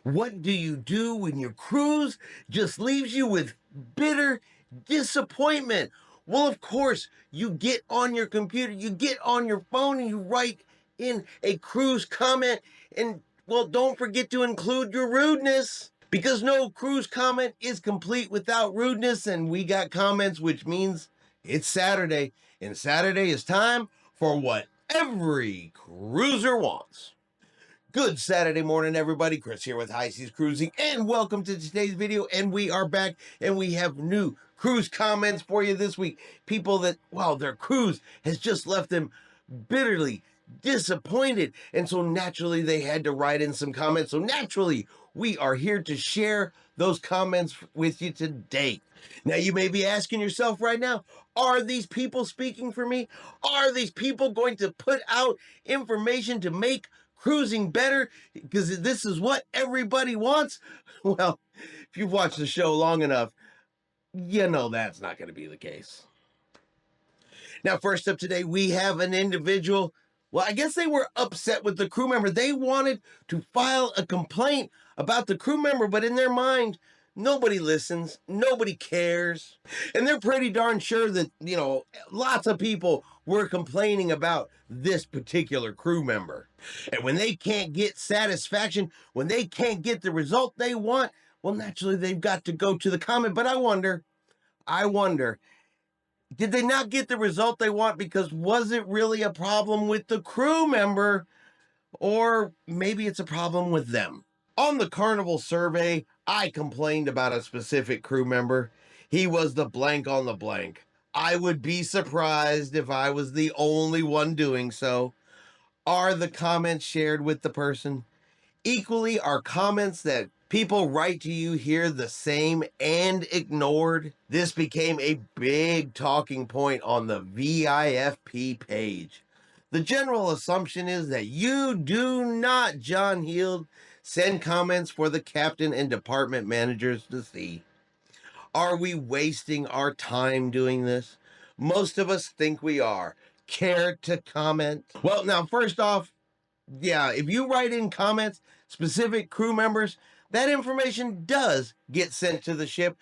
What do you do when your cruise just leaves you with bitter disappointment? Well, of course, you get on your computer, you get on your phone, and you write in a cruise comment. And, well, don't forget to include your rudeness, because no cruise comment is complete without rudeness. And we got comments, which means it's Saturday. And Saturday is time for what every cruiser wants. Good Saturday morning, everybody. Chris here with High Seas Cruising, and welcome to today's video. And we are back, and we have new cruise comments for you this week. People that, well, their cruise has just left them bitterly disappointed, and so naturally they had to write in some comments. So naturally, we are here to share those comments with you today. Now, you may be asking yourself right now, are these people speaking for me? Are these people going to put out information to make cruising better because this is what everybody wants? Well, if you've watched the show long enough, you know that's not going to be the case. Now, first up today, we have an individual. Well, I guess they were upset with the crew member. They wanted to file a complaint about the crew member, but in their mind, nobody listens, nobody cares. And they're pretty darn sure that, lots of people were complaining about this particular crew member. And when they can't get satisfaction, when they can't get the result they want, well, naturally, they've got to go to the comment. But I wonder, did they not get the result they want because was it really a problem with the crew member, or maybe it's a problem with them? On the Carnival survey, I complained about a specific crew member. He was the blank on the blank. I would be surprised if I was the only one doing so. Are the comments shared with the person? Equally, are comments that people write to you here the same and ignored? This became a big talking point on the VIFP page. The general assumption is that you do not, John Heald, send comments for the captain and department managers to see. Are we wasting our time doing this? Most of us think we are. Care to comment? Well, now, first off, yeah, if you write in comments, specific crew members, that information does get sent to the ship.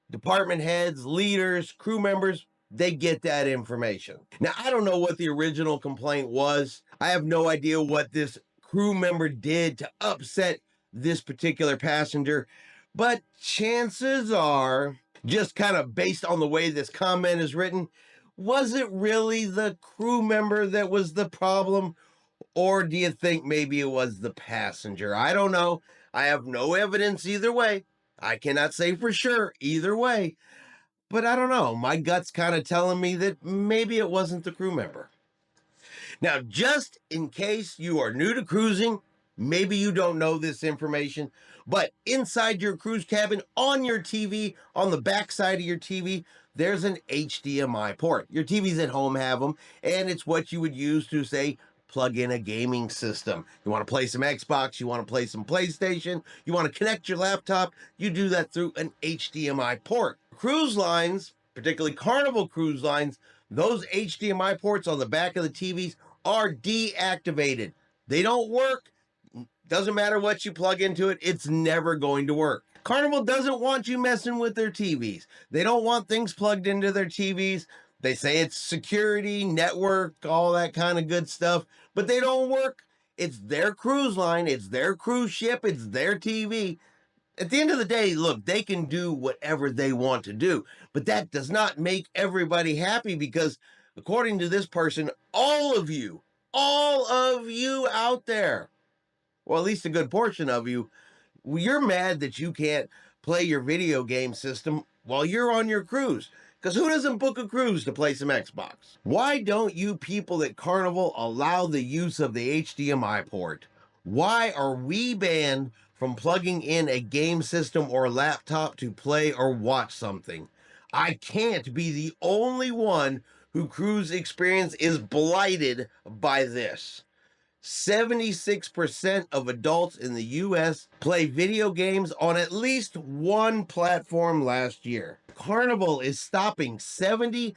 Department heads, leaders, crew members, they get that information. Now, I don't know what the original complaint was. I have no idea what this crew member did to upset this particular passenger, but chances are, just kind of based on the way this comment is written, was it really the crew member that was the problem? Or do you think maybe it was the passenger? I don't know. I have no evidence either way. I cannot say for sure either way. But I don't know. My gut's kind of telling me that maybe it wasn't the crew member. Now, just in case you are new to cruising, maybe you don't know this information, but inside your cruise cabin, on your TV, on the back side of your TV, there's an HDMI port. Your TVs at home have them, and it's what you would use to, say, plug in a gaming system. You want to play some Xbox, you want to play some PlayStation, you want to connect your laptop, you do that through an HDMI port. Cruise lines, particularly Carnival cruise lines, those HDMI ports on the back of the TVs are deactivated. They don't work. Doesn't matter what you plug into it, it's never going to work. Carnival doesn't want you messing with their TVs. They don't want things plugged into their TVs. They say it's security, network, all that kind of good stuff, but they don't work. It's their cruise line, it's their cruise ship, it's their TV. At the end of the day, look, they can do whatever they want to do, but that does not make everybody happy because, according to this person, all of you out there, well, at least a good portion of you, you're mad that you can't play your video game system while you're on your cruise. Because who doesn't book a cruise to play some Xbox? Why don't you people at Carnival allow the use of the HDMI port? Why are we banned from plugging in a game system or laptop to play or watch something? I can't be the only one whose cruise experience is blighted by this. 76% of adults in the U.S. play video games on at least one platform last year. Carnival is stopping 76%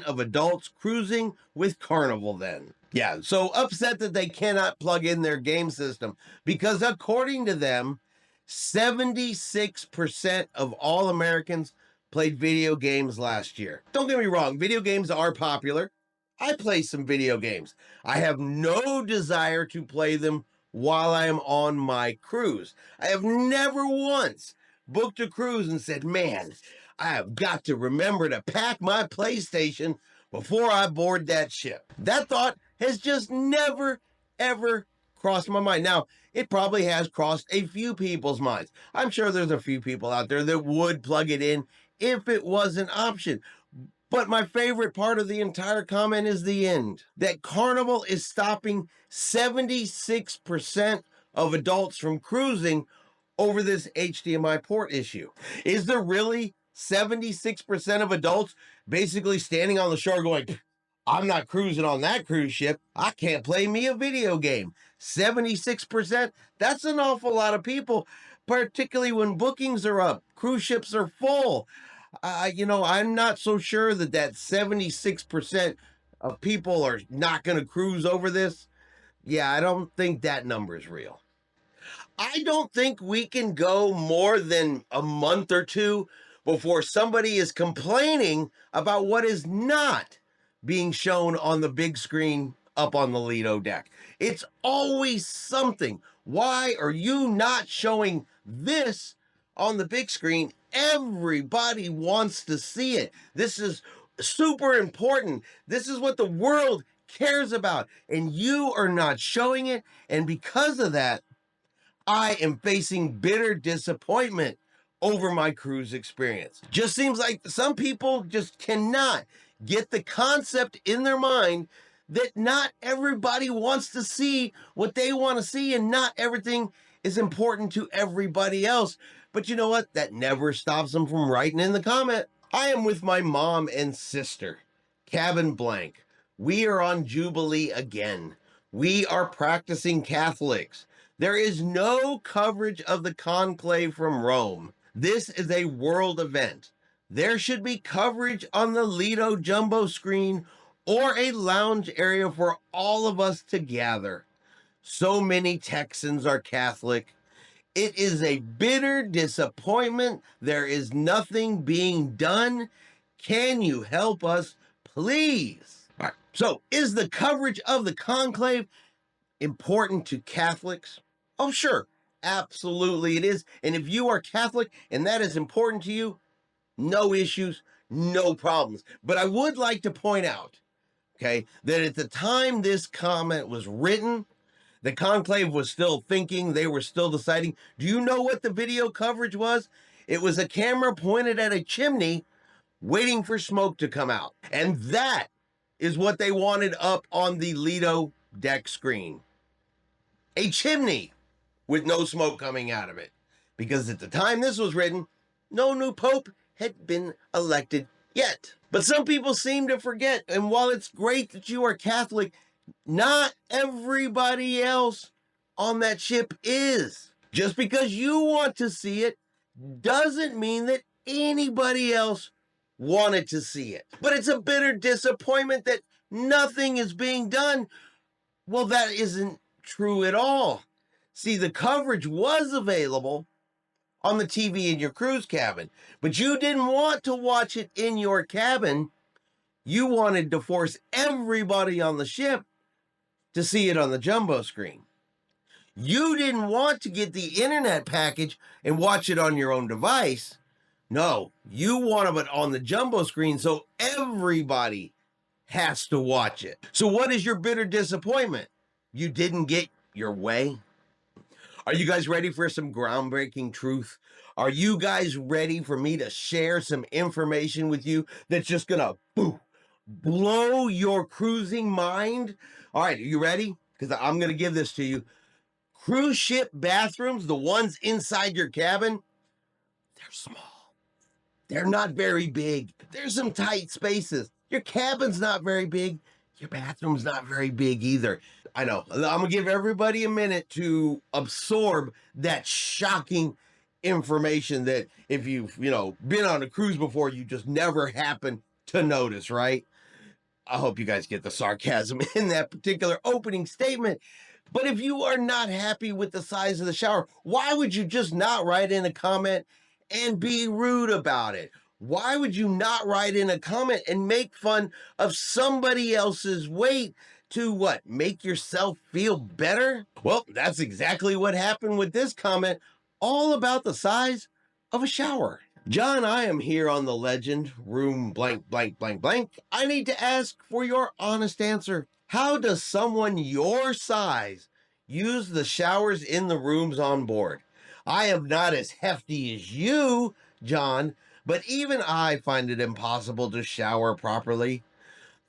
of adults cruising with Carnival then. Yeah, so upset that they cannot plug in their game system because according to them, 76% of all Americans played video games last year. Don't get me wrong, video games are popular. I play some video games. I have no desire to play them while I am on my cruise. I have never once booked a cruise and said, man, I have got to remember to pack my PlayStation before I board that ship. That thought has just never, ever crossed my mind. Now, it probably has crossed a few people's minds. I'm sure there's a few people out there that would plug it in if it was an option. But my favorite part of the entire comment is the end. That Carnival is stopping 76% of adults from cruising over this HDMI port issue. Is there really 76% of adults basically standing on the shore going, I'm not cruising on that cruise ship. I can't play me a video game. 76%? That's an awful lot of people, particularly when bookings are up, cruise ships are full. I'm not so sure that 76% of people are not going to cruise over this. Yeah, I don't think that number is real. I don't think we can go more than a month or two before somebody is complaining about what is not being shown on the big screen up on the Lido deck. It's always something. Why are you not showing this on the big screen? Everybody wants to see it. This is super important. This is what the world cares about, and you are not showing it. And because of that, I am facing bitter disappointment over my cruise experience. Just seems like some people just cannot get the concept in their mind that not everybody wants to see what they want to see, and not everything is important to everybody else. But you know what? That never stops them from writing in the comment. I am with my mom and sister. Cabin blank. We are on Jubilee again. We are practicing Catholics. There is no coverage of the conclave from Rome. This is a world event. There should be coverage on the Lido jumbo screen or a lounge area for all of us to gather. So many Texans are Catholic. It is a bitter disappointment. There is nothing being done. Can you help us, please? All right. So, is the coverage of the conclave important to Catholics? Oh, sure. Absolutely it is. And if you are Catholic and that is important to you, no issues, no problems. But I would like to point out, okay, that at the time this comment was written, the conclave was still thinking, they were still deciding. Do you know what the video coverage was? It was a camera pointed at a chimney waiting for smoke to come out. And that is what they wanted up on the Lido deck screen. A chimney with no smoke coming out of it. Because at the time this was written, no new pope had been elected yet. But some people seem to forget, and while it's great that you are Catholic, not everybody else on that ship is. Just because you want to see it doesn't mean that anybody else wanted to see it. But it's a bitter disappointment that nothing is being done. Well, that isn't true at all. See, the coverage was available on the TV in your cruise cabin, but you didn't want to watch it in your cabin. You wanted to force everybody on the ship to see it on the jumbo screen. You didn't want to get the internet package and watch it on your own device. No, you wanted it on the jumbo screen so everybody has to watch it. So what is your bitter disappointment? You didn't get your way? Are you guys ready for some groundbreaking truth? Are you guys ready for me to share some information with you that's just gonna blow your cruising mind? All right, are you ready? Because I'm gonna give this to you. Cruise ship bathrooms, the ones inside your cabin, they're small. They're not very big. There's some tight spaces. Your cabin's not very big. Your bathroom's not very big either. I know. I'm going to give everybody a minute to absorb that shocking information that if you've, been on a cruise before, you just never happen to notice, right? I hope you guys get the sarcasm in that particular opening statement. But if you are not happy with the size of the shower, why would you just not write in a comment and be rude about it? Why would you not write in a comment and make fun of somebody else's weight to what? Make yourself feel better? Well, that's exactly what happened with this comment, all about the size of a shower. John, I am here on the legend, room blank, blank, blank, blank. I need to ask for your honest answer. How does someone your size use the showers in the rooms on board? I am not as hefty as you, John, but even I find it impossible to shower properly.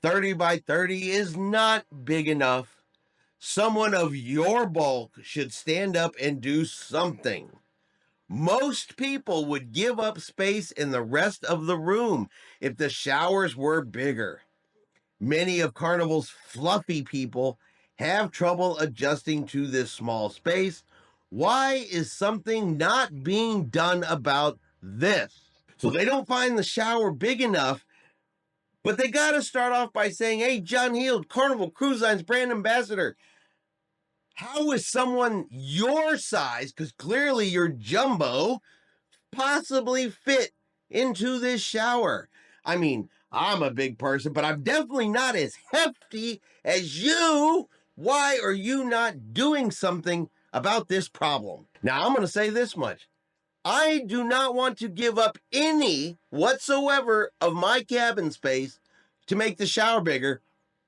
30 by 30 is not big enough. Someone of your bulk should stand up and do something. Most people would give up space in the rest of the room if the showers were bigger. Many of Carnival's fluffy people have trouble adjusting to this small space. Why is something not being done about this? So they don't find the shower big enough, but they got to start off by saying, hey, John Heald, Carnival Cruise Line's brand ambassador, how is someone your size, because clearly you're jumbo, possibly fit into this shower? I mean, I'm a big person, but I'm definitely not as hefty as you. Why are you not doing something about this problem? Now, I'm going to say this much. I do not want to give up any whatsoever of my cabin space to make the shower bigger.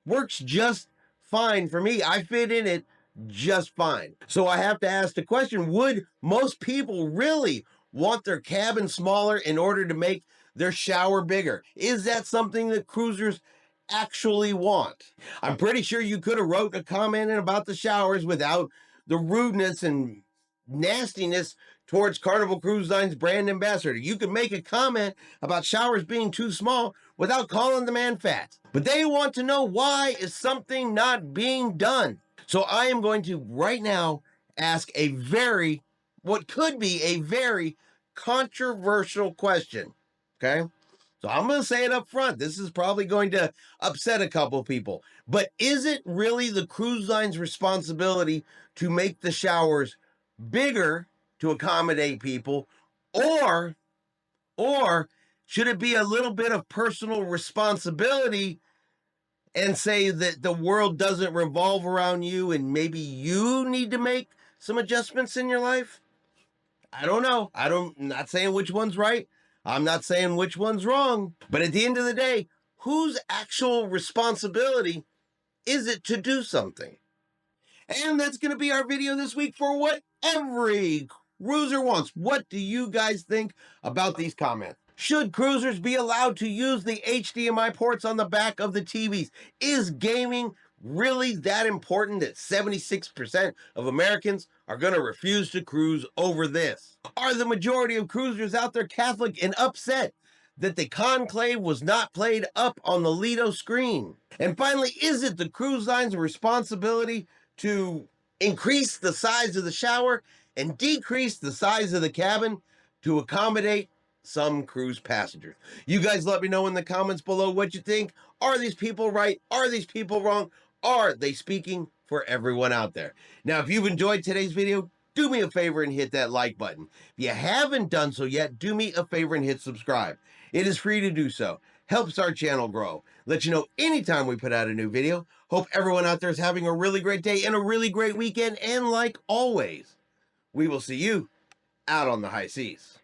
Works just fine for me. I fit in it just fine. So I have to ask the question, would most people really want their cabin smaller in order to make their shower bigger? Is that something that cruisers actually want? I'm pretty sure you could have wrote a comment about the showers without the rudeness and nastiness towards Carnival Cruise Line's brand ambassador. You could make a comment about showers being too small without calling the man fat. But they want to know, why is something not being done? So I am going to right now ask what could be a very controversial question. Okay? So I'm going to say it up front. This is probably going to upset a couple people. But is it really the cruise line's responsibility to make the showers bigger to accommodate people, or should it be a little bit of personal responsibility and say that the world doesn't revolve around you and maybe you need to make some adjustments in your life? I don't know. I'm not saying which one's right. I'm not saying which one's wrong. But at the end of the day, whose actual responsibility is it to do something? And that's going to be our video this week for what every cruiser wants. What do you guys think about these comments? Should cruisers be allowed to use the HDMI ports on the back of the TVs? Is gaming really that important that 76% of Americans are going to refuse to cruise over this? Are the majority of cruisers out there Catholic and upset that the conclave was not played up on the Lido screen? And finally, is it the cruise line's responsibility to increase the size of the shower and decrease the size of the cabin to accommodate some cruise passengers? You guys let me know in the comments below what you think. Are these people right? Are these people wrong? Are they speaking for everyone out there? Now, if you've enjoyed today's video, do me a favor and hit that like button. If you haven't done so yet, do me a favor and hit subscribe. It is free to do so. Helps our channel grow. Let you know anytime we put out a new video. Hope everyone out there is having a really great day and a really great weekend. And like always, we will see you out on the high seas.